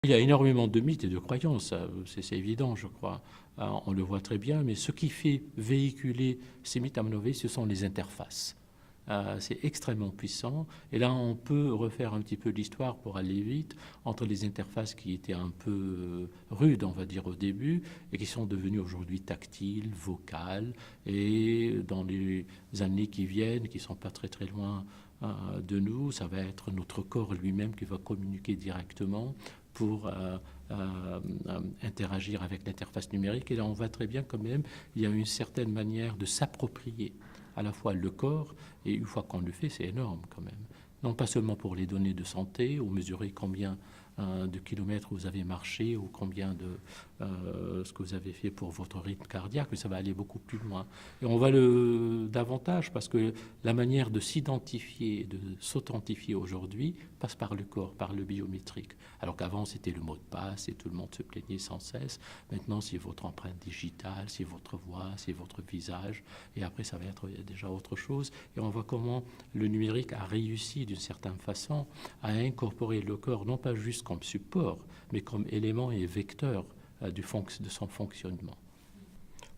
Il y a énormément de mythes et de croyances, c'est évident, je crois. On le voit très bien, mais ce qui fait véhiculer ces mythes, à mon avis, ce sont les interfaces. C'est extrêmement puissant. Et là, on peut refaire un petit peu l'histoire pour aller vite entre les interfaces qui étaient un peu rudes, on va dire, au début, et qui sont devenues aujourd'hui tactiles, vocales, et dans les années qui viennent, qui ne sont pas très très loin de nous, ça va être notre corps lui-même qui va communiquer directement pour interagir avec l'interface numérique. Et là, on voit très bien quand même, il y a une certaine manière de s'approprier à la fois le corps, et une fois qu'on le fait, c'est énorme quand même. Non pas seulement pour les données de santé, ou mesurer combien de kilomètres vous avez marché, ou combien de ce que vous avez fait pour votre rythme cardiaque, mais ça va aller beaucoup plus loin. Et on va le davantage parce que la manière de s'identifier, de s'authentifier aujourd'hui passe par le corps, par le biométrique. Alors qu'avant c'était le mot de passe et tout le monde se plaignait sans cesse. Maintenant c'est votre empreinte digitale, c'est votre voix, c'est votre visage, et après ça va être déjà autre chose. Et on voit comment le numérique a réussi d'une certaine façon à incorporer le corps non pas juste comme support, mais comme élément et vecteur de son fonctionnement.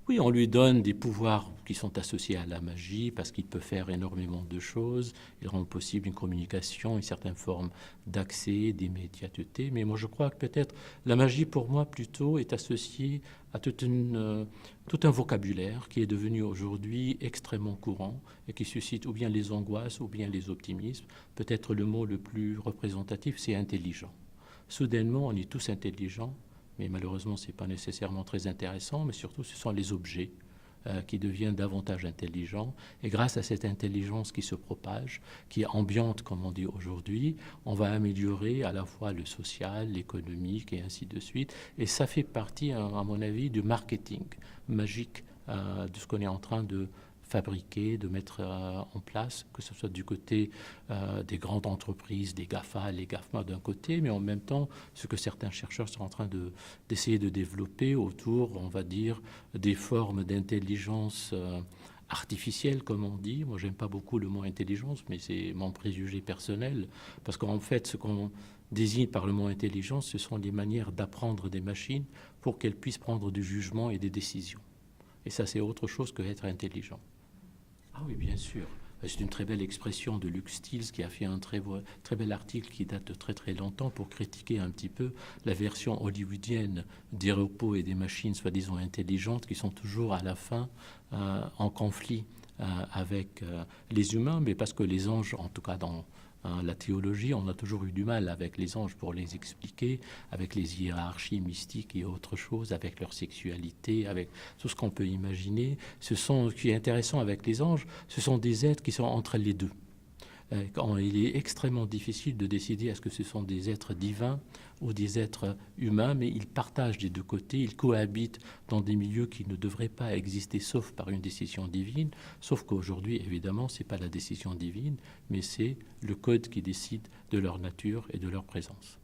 Oui, on lui donne des pouvoirs qui sont associés à la magie parce qu'il peut faire énormément de choses. Il rend possible une communication, une certaine forme d'accès, d'immédiateté. Mais moi, je crois que peut-être la magie, pour moi, plutôt, est associée à tout un vocabulaire qui est devenu aujourd'hui extrêmement courant et qui suscite ou bien les angoisses ou bien les optimismes. Peut-être le mot le plus représentatif, c'est intelligent. Soudainement, on est tous intelligents. Mais malheureusement, ce n'est pas nécessairement très intéressant, mais surtout, ce sont les objets qui deviennent davantage intelligents. Et grâce à cette intelligence qui se propage, qui est ambiante, comme on dit aujourd'hui, on va améliorer à la fois le social, l'économique et ainsi de suite. Et ça fait partie, à mon avis, du marketing magique de ce qu'on est en train de fabriquer, de mettre en place, que ce soit du côté des grandes entreprises, des GAFA, les GAFMA d'un côté, mais en même temps, ce que certains chercheurs sont en train d'essayer de développer autour, on va dire, des formes d'intelligence artificielle, comme on dit. Moi, j'aime pas beaucoup le mot intelligence, mais c'est mon préjugé personnel, parce qu'en fait, ce qu'on désigne par le mot intelligence, ce sont les manières d'apprendre des machines pour qu'elles puissent prendre du jugement et des décisions. Et ça, c'est autre chose que être intelligent. Ah oui, bien sûr. C'est une très belle expression de Luke Stills qui a fait un très bel article qui date de très très longtemps pour critiquer un petit peu la version hollywoodienne des robots et des machines soi-disant intelligentes qui sont toujours à la fin en conflit avec les humains, mais parce que les anges, en tout cas dans la théologie, on a toujours eu du mal avec les anges pour les expliquer, avec les hiérarchies mystiques et autres choses, avec leur sexualité, avec tout ce qu'on peut imaginer. Ce qui est intéressant avec les anges, ce sont des êtres qui sont entre les deux. Il est extrêmement difficile de décider est-ce que ce sont des êtres divins ou des êtres humains, mais ils partagent des deux côtés, ils cohabitent dans des milieux qui ne devraient pas exister sauf par une décision divine, sauf qu'aujourd'hui, évidemment, ce n'est pas la décision divine, mais c'est le code qui décide de leur nature et de leur présence.